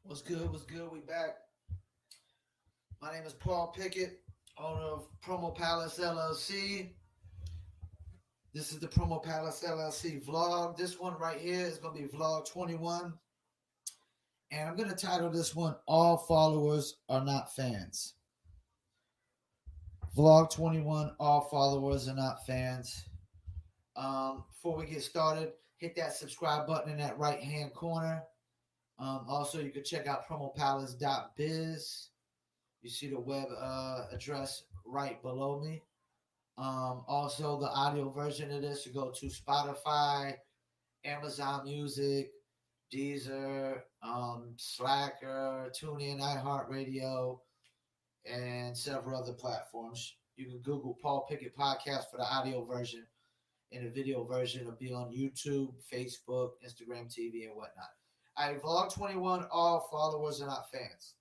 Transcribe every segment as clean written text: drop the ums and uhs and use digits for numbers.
What's good? What's good? We back. My name is Paul Pickett, owner of Promo Palace LLC. This is the Promo Palace LLC vlog. This one right here is going to be vlog 21. And I'm going to title this one All Followers Are Not Fans. Vlog 21, All Followers Are Not Fans. Before we get started, hit that subscribe button in that right hand corner. Also, you can check out promopalace.biz. You see the web address right below me. Also, the audio version of this, you go to Spotify, Amazon Music, Deezer, Slacker, TuneIn, iHeartRadio, and several other platforms. You can Google Paul Pickett Podcast for the audio version, and the video version will be on YouTube, Facebook, Instagram TV, and whatnot. I vlog 21. All followers are not fans.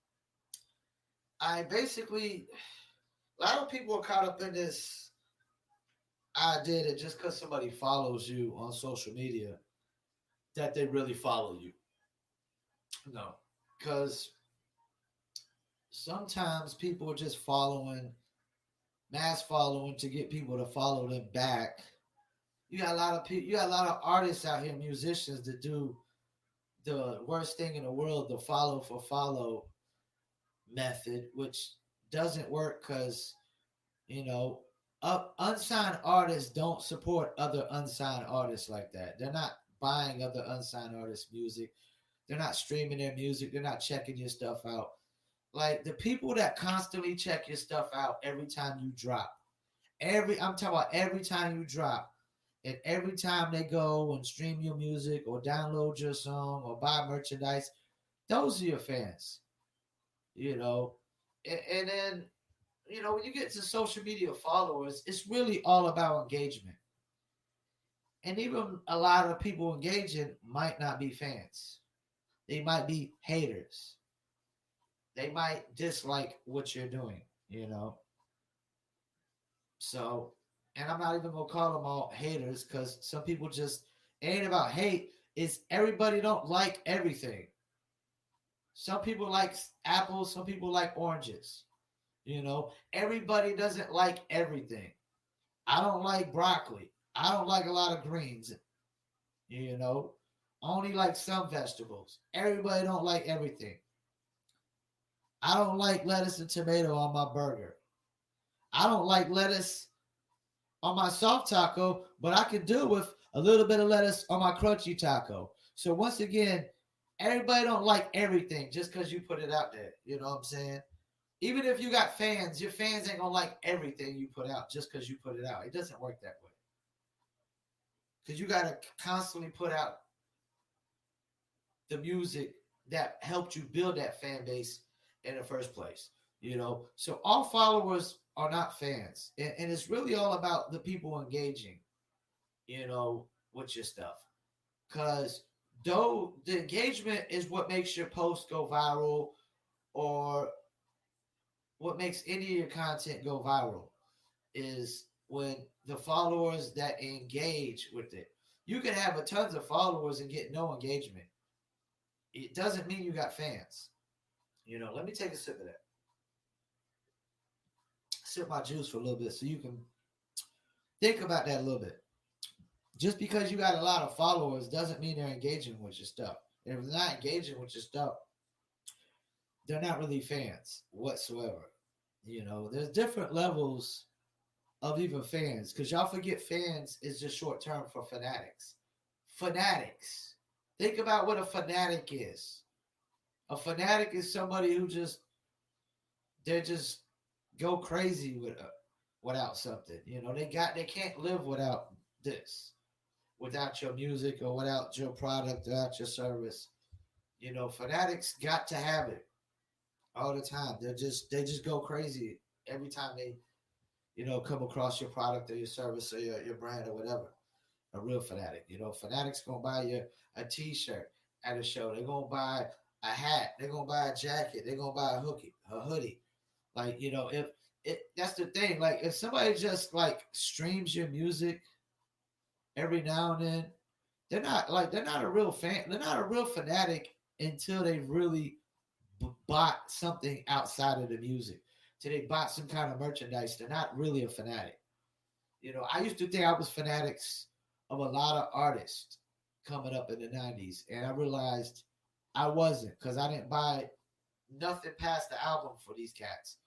I basically, a lot of people are caught up in this idea that just because somebody follows you on social media, that they really follow you. No, because sometimes people are just following, mass following to get people to follow them back. You got a lot of people, you got a lot of artists out here, musicians that do the worst thing in the world, the follow for follow method, which doesn't work because, unsigned artists don't support other unsigned artists like that. They're not buying other unsigned artists' music. They're not streaming their music. They're not checking your stuff out. Like the people that constantly check your stuff out every time you drop, I'm talking about every time you drop, and every time they go and stream your music or download your song or buy merchandise, those are your fans. And then when you get to social media followers, it's really all about engagement. And even a lot of people engaging might not be fans. They might be haters. They might dislike what you're doing. So, and I'm not even gonna call them all haters because some people just, it ain't about hate. It's everybody don't like everything. Some people like apples, some people like oranges. Everybody doesn't like everything. I don't like broccoli. I don't like a lot of greens. I only like some vegetables. Everybody don't like everything. I don't like lettuce and tomato on my burger. I don't like lettuce on my soft taco, but I can do with a little bit of lettuce on my crunchy taco. So once again, everybody don't like everything just because you put it out there. You know what I'm saying? Even if you got fans, your fans ain't gonna like everything you put out just because you put it out. It doesn't work that way. Because you gotta constantly put out the music that helped you build that fan base in the first place. So all followers are not fans, and it's really all about the people engaging, with your stuff. Because though the engagement is what makes your post go viral, or what makes any of your content go viral, is when the followers that engage with it. You can have a tons of followers and get no engagement. It doesn't mean you got fans. Let me take a sip of that. Sip my juice for a little bit so you can think about that a little bit. Just because you got a lot of followers doesn't mean they're engaging with your stuff. And if they're not engaging with your stuff, they're not really fans whatsoever. There's different levels of even fans, because y'all forget fans is just short term for fanatics. Fanatics. Think about what a fanatic is. A fanatic is somebody who they just go crazy without something. They can't live without this, without your music or without your product, without your service. Fanatics got to have it all the time. They just go crazy every time they come across your product or your service or your brand or whatever. A real fanatic. Fanatics gonna buy you a t-shirt at a show. They're gonna buy a hat. They're gonna buy a jacket. They're gonna buy a hoodie. Like, if that's the thing. Like, if somebody just like streams your music every now and then, they're not a real fan. They're not a real fanatic until they really bought something outside of the music. Till they bought some kind of merchandise. They're not really a fanatic. I used to think I was fanatics of a lot of artists coming up in the 90s. And I realized I wasn't because I didn't buy nothing past the album for these cats.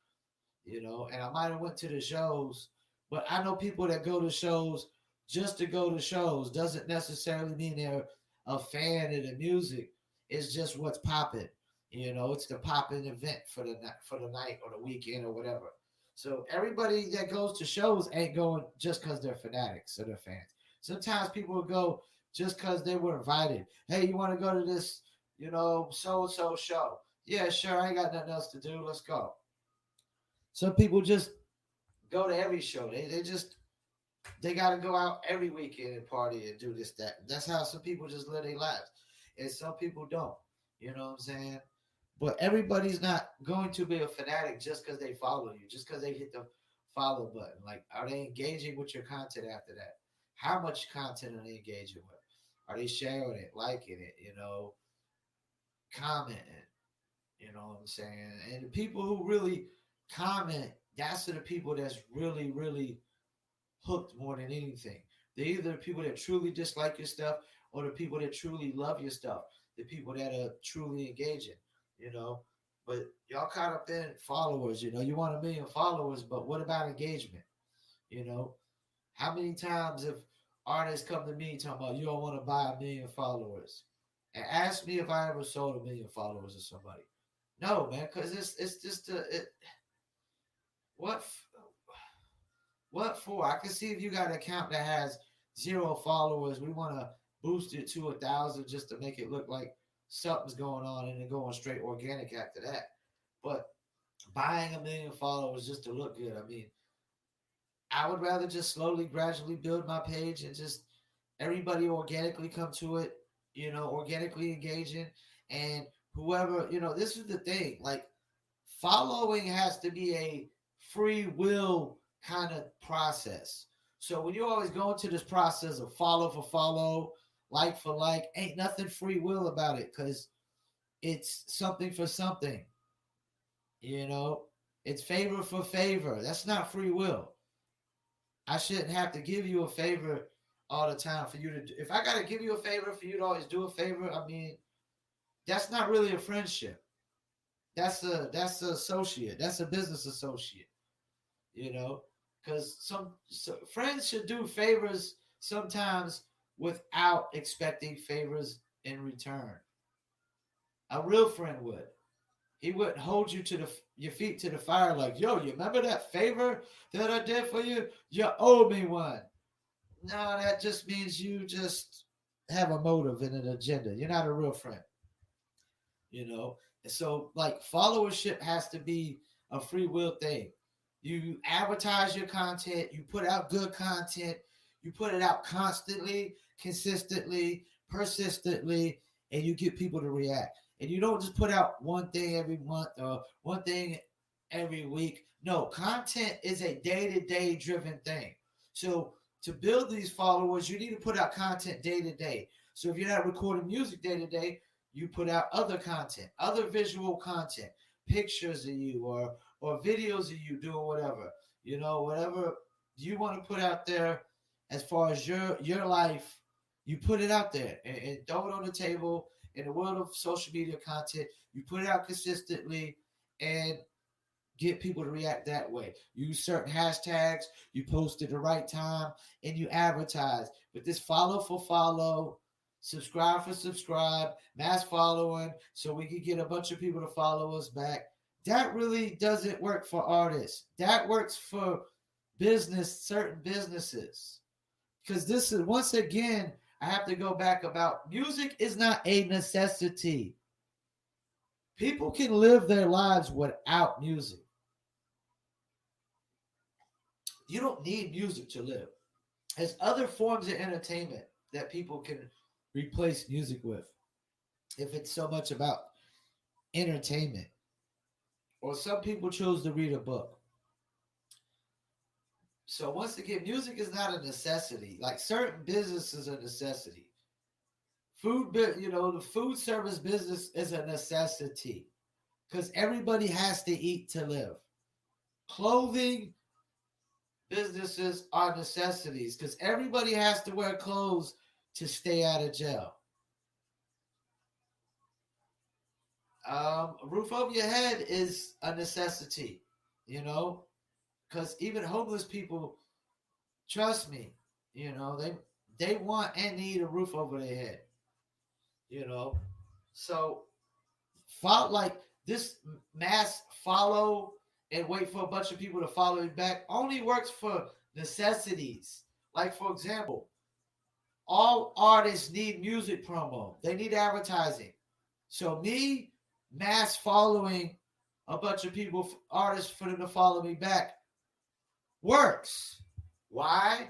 And I might have went to the shows, but I know people that go to shows just to go to shows doesn't necessarily mean they're a fan of the music. It's just what's popping. It's the popping event for the night or the weekend or whatever. So everybody that goes to shows ain't going just because they're fanatics or they're fans. Sometimes people will go just because they were invited. Hey, you want to go to this, so and so show? Yeah, sure. I ain't got nothing else to do. Let's go. Some people just go to every show. They got to go out every weekend and party and do this, that. That's how some people just live their lives. And some people don't. You know what I'm saying? But everybody's not going to be a fanatic just because they follow you, just because they hit the follow button. Like, are they engaging with your content after that? How much content are they engaging with? Are they sharing it, liking it, commenting? You know what I'm saying? And the people who really comment, that's the people that's really, really hooked more than anything. They're either the people that truly dislike your stuff or the people that truly love your stuff, the people that are truly engaging, But y'all caught up in followers, you want 1 million followers, but what about engagement? How many times have artists come to me talking about you don't want to buy 1 million followers? And ask me if I ever sold 1 million followers to somebody. No, man, because it's just what what for? I can see if you got an account that has 0 followers, we want to boost it to 1,000 just to make it look like something's going on and then going straight organic after that. But buying 1 million followers just to look good, I mean, I would rather just slowly, gradually build my page and just everybody organically come to it, organically engaging. And whoever, this is the thing, like following has to be a free will kind of process. So when you always go into this process of follow for follow, like for like, ain't nothing free will about it because it's something for something. It's favor for favor. That's not free will. I shouldn't have to give you a favor all the time for you to do. If I got to give you a favor for you to always do a favor, I mean, that's not really a friendship. That's a associate. That's a business associate. Because friends should do favors sometimes without expecting favors in return. A real friend would. He wouldn't hold you to your feet to the fire like, yo, you remember that favor that I did for you? You owe me one. No, that just means you just have a motive and an agenda. You're not a real friend. And so like followership has to be a free will thing. You advertise your content, you put out good content, you put it out constantly, consistently, persistently, and you get people to react. And you don't just put out one thing every month or one thing every week. No, content is a day-to-day driven thing. So to build these followers, you need to put out content day to day. So if you're not recording music day to day, you put out other content, other visual content, pictures of you or videos of you doing whatever. Whatever you want to put out there as far as your life, you put it out there and throw it on the table. In the world of social media content, you put it out consistently and get people to react that way. Use certain hashtags, you post at the right time, and you advertise. But this follow for follow, subscribe for subscribe, mass following, so we can get a bunch of people to follow us back. That really doesn't work for artists. That works for certain businesses. Because this is, once again, I have to go back about music is not a necessity. People can live their lives without music. You don't need music to live. There's other forms of entertainment that people can replace music with. If it's so much about entertainment. Or some people choose to read a book. So once again, music is not a necessity. Like certain businesses are a necessity. The food service business is a necessity. because everybody has to eat to live. Clothing businesses are necessities because everybody has to wear clothes to stay out of jail. A roof over your head is a necessity, you know, because even homeless people, trust me, you know, they want and need a roof over their head, you know. So, like this mass follow and wait for a bunch of people to follow you back only works for necessities. Like, for example, all artists need music promo, they need advertising. So, me mass following a bunch of people, artists, for them to follow me back works. Why?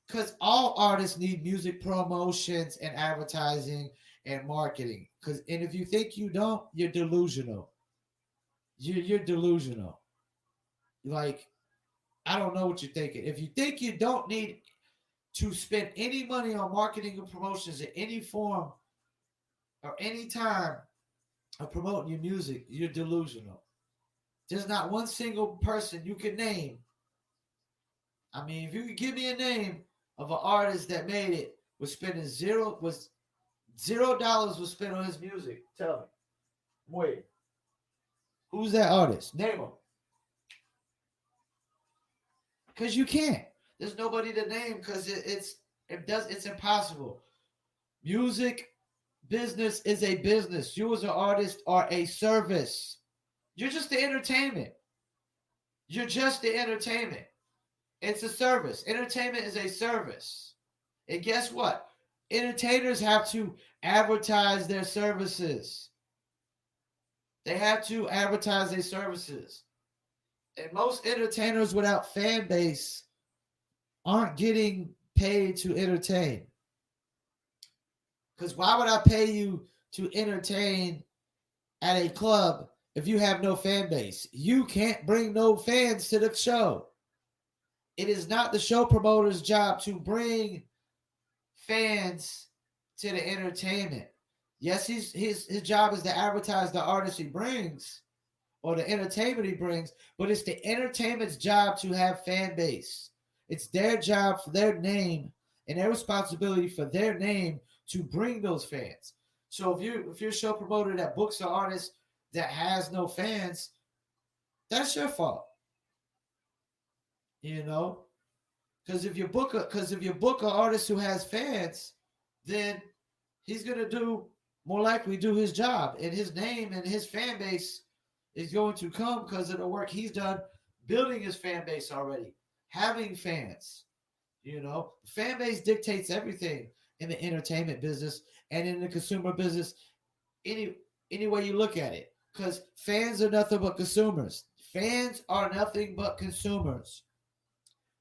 Because all artists need music promotions and advertising and marketing. And if you think you don't, you're delusional. You're delusional. Like, I don't know what you're thinking. If you think you don't need to spend any money on marketing and promotions in any form or any time of promoting your music, you're delusional. There's not one single person you can name. I mean, if you could give me a name of an artist that made it was spending $0 was spent on his music, tell me. Wait. Who's that artist? Name him. Because you can't. There's nobody to name because it's impossible. Music business is a business. You as an artist are a service. You're just the entertainment. You're just the entertainment. It's a service. Entertainment is a service. And guess what? Entertainers have to advertise their services. They have to advertise their services. And most entertainers without fan base aren't getting paid to entertain. Because why would I pay you to entertain at a club if you have no fan base? You can't bring no fans to the show. It is not the show promoter's job to bring fans to the entertainment. Yes, his job is to advertise the artist he brings or the entertainment he brings, but it's the entertainment's job to have fan base. It's their job for their name and their responsibility for their name to bring those fans. So if you're a show promoter that books an artist that has no fans, that's your fault. You know, because if you book an artist who has fans, then he's gonna more likely do his job, and his name and his fan base is going to come because of the work he's done building his fan base already, having fans. You know, fan base dictates everything in the entertainment business and in the consumer business, any way you look at it. Because fans are nothing but consumers. Fans are nothing but consumers.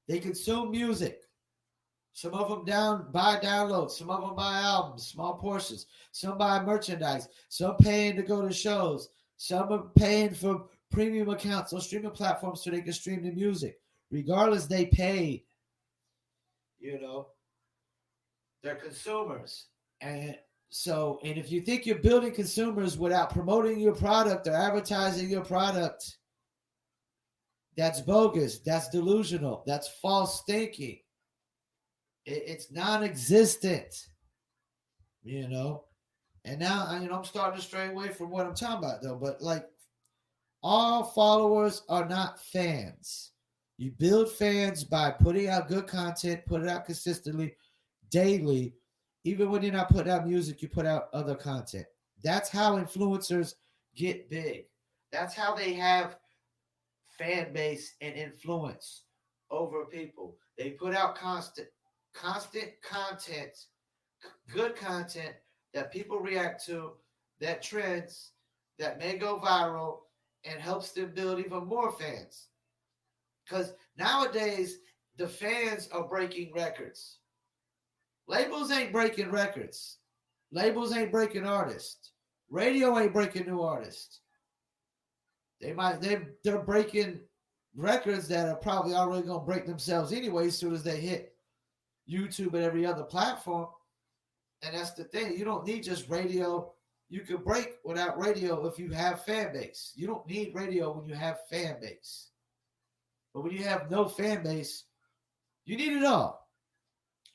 They consume music. Some of them buy downloads. Some of them buy albums, small portions. Some buy merchandise. Some paying to go to shows. Some are paying for premium accounts on streaming platforms so they can stream the music. Regardless, they pay. You know, they're consumers. And if you think you're building consumers without promoting your product or advertising your product, that's bogus. That's delusional. That's false thinking. It's non-existent, you know. And now, I'm starting to stray away from what I'm talking about, though. But like, all followers are not fans. You build fans by putting out good content, put it out consistently, daily. Even when you're not putting out music, you put out other content. That's how influencers get big. That's how they have fan base and influence over people. They put out constant content, good content that people react to, that trends, that may go viral, and helps them build even more fans. Because nowadays, the fans are breaking records. Labels ain't breaking records. Labels ain't breaking artists. Radio ain't breaking new artists. They're breaking records that are probably already gonna break themselves anyway as soon as they hit YouTube and every other platform. And that's the thing. You don't need just radio You can break without radio if you have fan base. You don't need radio when you have fan base. But when you have no fan base, you need it all.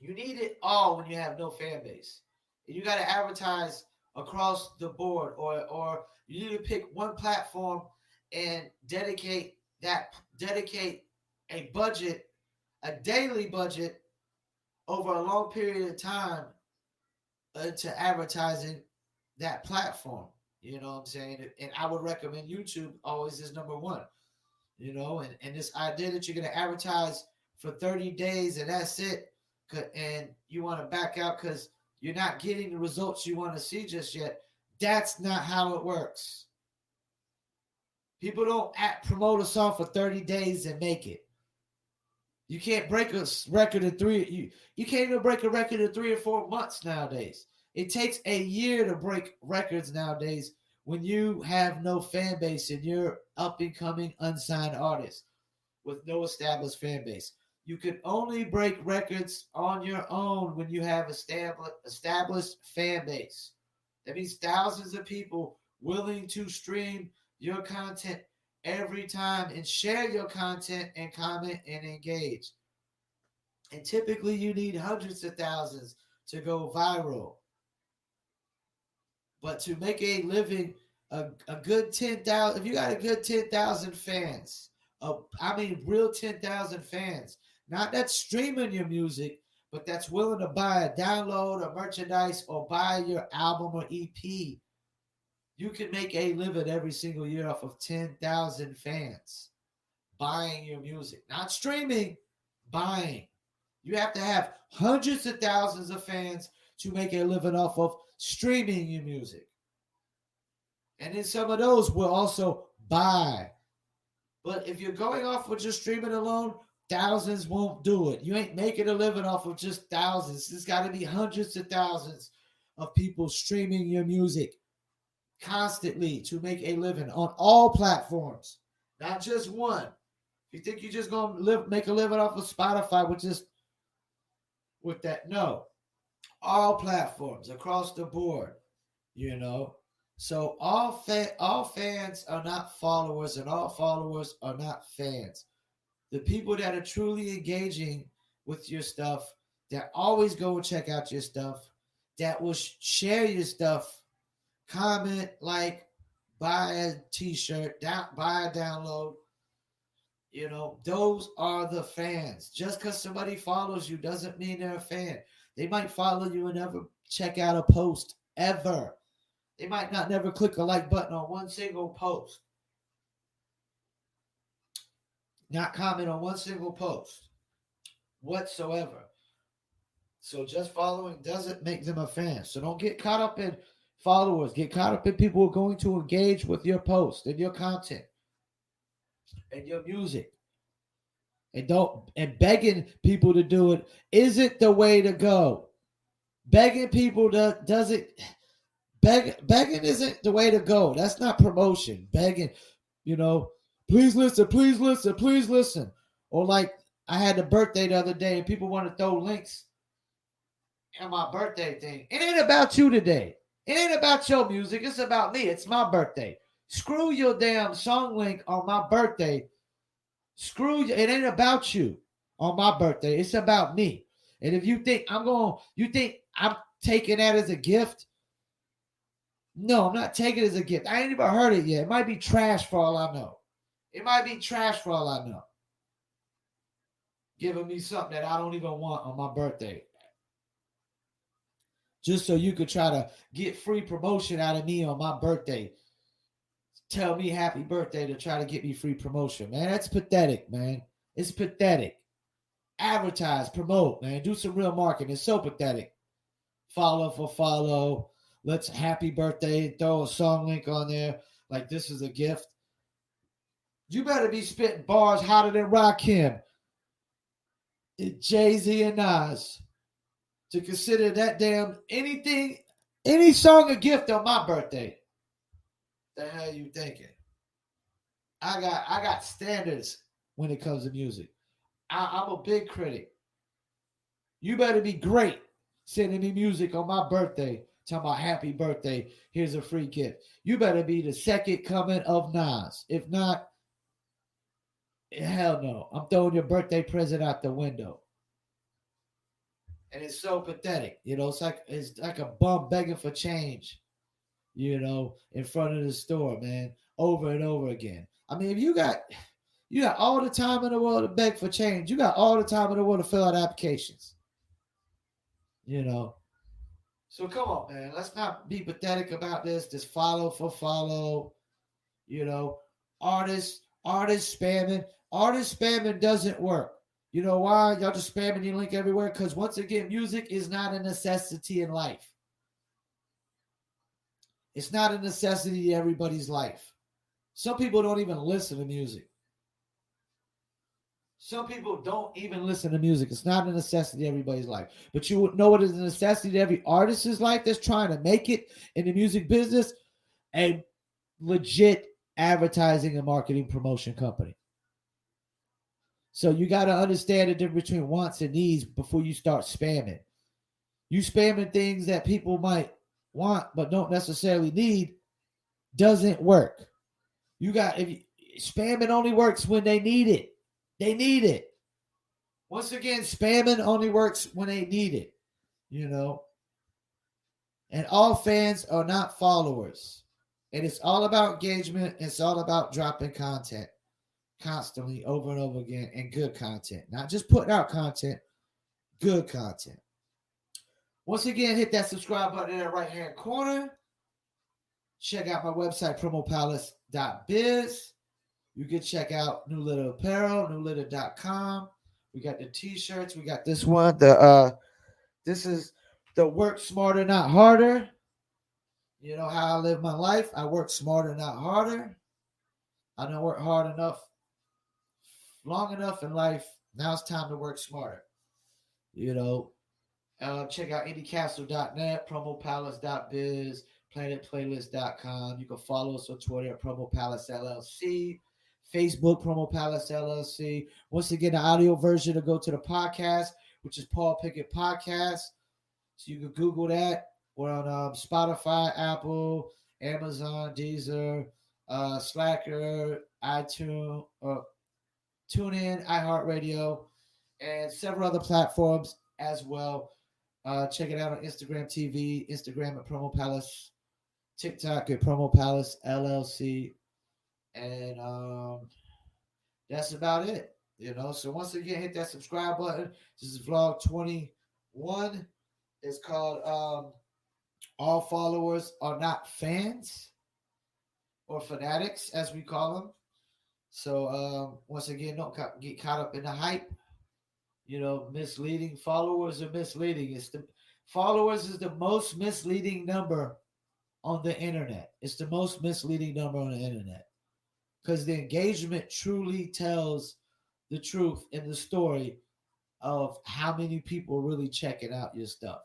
You need it all when you have no fan base. And you got to advertise across the board, or you need to pick one platform and dedicate a budget, a daily budget over a long period of time to advertising that platform. You know what I'm saying? And I would recommend YouTube always is number one. And this idea that you're going to advertise for 30 days and that's it, and you want to back out because you're not getting the results you want to see just yet. That's not how it works. People don't promote a song for 30 days and make it. You can't break a record in you can't even break a record in 3 or 4 months nowadays. It takes a year to break records nowadays when you have no fan base and you're up and coming unsigned artist with no established fan base. You can only break records on your own when you have established fan base. That means thousands of people willing to stream your content every time and share your content and comment and engage. And typically you need hundreds of thousands to go viral. But to make a living, a good 10,000, if you got a good 10,000 fans, real 10,000 fans, not that's streaming your music, but that's willing to buy a download or merchandise or buy your album or EP, you can make a living every single year off of 10,000 fans buying your music. Not streaming, buying. You have to have hundreds of thousands of fans to make a living off of streaming your music. And then some of those will also buy. But if you're going off with just streaming alone, thousands won't do it. You ain't making a living off of just thousands. There's got to be hundreds of thousands of people streaming your music constantly to make a living on all platforms, not just one. If you think you're just going to make a living off of Spotify with that, no. All platforms across the board, So all fans are not followers, and all followers are not fans. The people that are truly engaging with your stuff, that always go and check out your stuff, that will share your stuff, comment, like, buy a t-shirt, buy a download. Those are the fans. Just because somebody follows you doesn't mean they're a fan. They might follow you and never check out a post ever. They might not never click a like button on one single post. Not comment on one single post whatsoever. So just following doesn't make them a fan. So don't get caught up in followers. Get caught up in people who are going to engage with your post and your content and your music. And begging people to do it isn't the way to go. Begging people begging isn't the way to go. That's not promotion. Begging, please listen, please listen, please listen. Or like I had a birthday the other day and people want to throw links on my birthday thing. It ain't about you today. It ain't about your music. It's about me. It's my birthday. Screw your damn song link on my birthday. Screw you. It ain't about you on my birthday. It's about me. And if you think I'm taking that as a gift? No, I'm not taking it as a gift. I ain't even heard it yet. It might be trash for all I know. Giving me something that I don't even want on my birthday. Just so you could try to get free promotion out of me on my birthday. Tell me happy birthday to try to get me free promotion, man. That's pathetic, man. It's pathetic. Advertise, promote, man. Do some real marketing. It's so pathetic. Follow for follow. Let's happy birthday. Throw a song link on there like this is a gift. You better be spitting bars hotter than Rakim, Jay-Z, and Nas to consider that damn any song a gift on my birthday. The hell you thinking? I got standards when it comes to music. I'm a big critic. You better be great sending me music on my birthday Talking about happy birthday. Here's a free gift. You better be the second coming of Nas. If not, hell no. I'm throwing your birthday present out the window. And it's so pathetic. It's like a bum begging for change, in front of the store, man, over and over again. I mean, if you got all the time in the world to beg for change. You got all the time in the world to fill out applications. You know. So come on, man. Let's not be pathetic about this. Just follow for follow. You know, artists spamming. Artist spamming doesn't work. You know why? Y'all just spamming your link everywhere? Because once again, music is not a necessity in life. It's not a necessity in everybody's life. Some people don't even listen to music. Some people don't even listen to music. It's not a necessity in everybody's life. But you know what is a necessity to every artist's life that's trying to make it in the music business? A legit advertising and marketing promotion company. So you got to understand the difference between wants and needs before you start spamming. You spamming things that people might want but don't necessarily need doesn't work. Spamming only works when they need it. They need it. Once again, spamming only works when they need it, And all fans are not followers. And it's all about engagement. It's all about dropping content constantly over and over again, and good content. Not just putting out content, good content. Once again, hit that subscribe button in the right-hand corner. Check out my website, promopalace.biz. You can check out New Litter Apparel, newlitter.com. We got the t-shirts. We got this one. This is the work smarter, not harder. You know how I live my life. I work smarter, not harder. I don't work hard enough, long enough in life. Now it's time to work smarter. Check out indiecastle.net, promopalace.biz, planetplaylist.com. You can follow us on Twitter at Promo Palace LLC. Facebook, Promo Palace LLC. Once again, the audio version to go to the podcast, which is Paul Pickett Podcast. So you can Google that. We're on Spotify, Apple, Amazon, Deezer, Slacker, iTunes, TuneIn, iHeartRadio, and several other platforms as well. Check it out on Instagram TV, Instagram at Promo Palace, TikTok at Promo Palace LLC. And that's about it, So once again, hit that subscribe button. This is vlog 21. It's called All Followers Are Not Fans, or Fanatics, as we call them. So once again, don't get caught up in the hype. Misleading. Followers are misleading. Followers is the most misleading number on the internet. It's the most misleading number on the internet. Because the engagement truly tells the truth in the story of how many people are really checking out your stuff,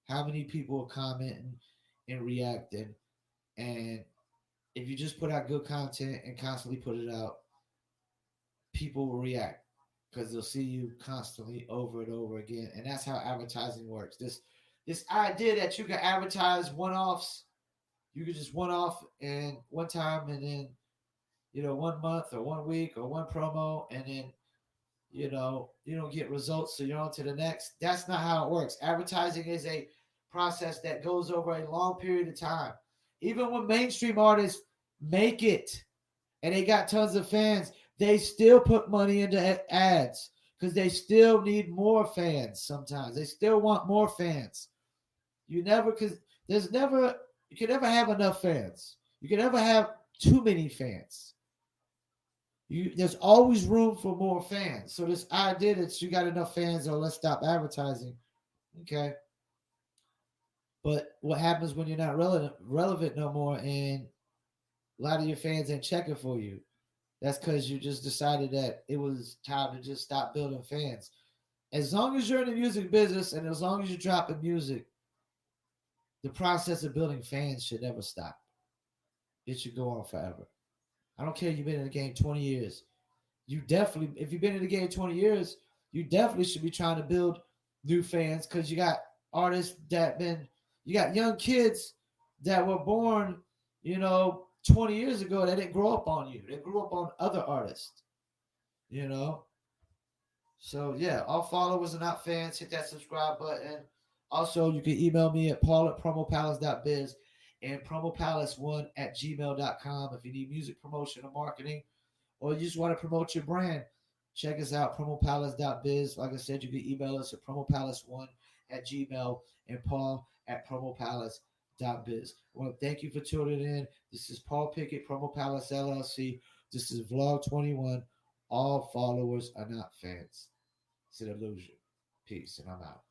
how many people are commenting and reacting. And if you just put out good content and constantly put it out, people will react because they'll see you constantly over and over again. And that's how advertising works. This idea that you can advertise one-offs, you can just one-off and one time and then 1 month or 1 week or one promo, and then, you don't get results, so you're on to the next. That's not how it works. Advertising is a process that goes over a long period of time. Even when mainstream artists make it and they got tons of fans, they still put money into ads because they still need more fans sometimes. They still want more fans. You can never have enough fans. You can never have too many fans. There's always room for more fans. So this idea that you got enough fans, or let's stop advertising. Okay. But what happens when you're not relevant no more, and a lot of your fans ain't checking for you? That's because you just decided that it was time to just stop building fans. As long as you're in the music business and as long as you're dropping music, the process of building fans should never stop. It should go on forever. I don't care if you've been in the game 20 years. If you've been in the game 20 years, you definitely should be trying to build new fans because you got artists that been You got young kids that were born, 20 years ago that didn't grow up on you. They grew up on other artists, you know. So yeah, all followers are not fans. Hit that subscribe button. Also, you can email me at paul@promopalace.biz and promopalace1@gmail.com if you need music promotion or marketing, or you just want to promote your brand. Check us out, promopalace.biz. Like I said, you can email us at promopalace1@gmail and paul@promopalace.biz. I want to thank you for tuning in. This is Paul Pickett, Promo Palace LLC. This is Vlog 21. All followers are not fans. It's an illusion. Peace, and I'm out.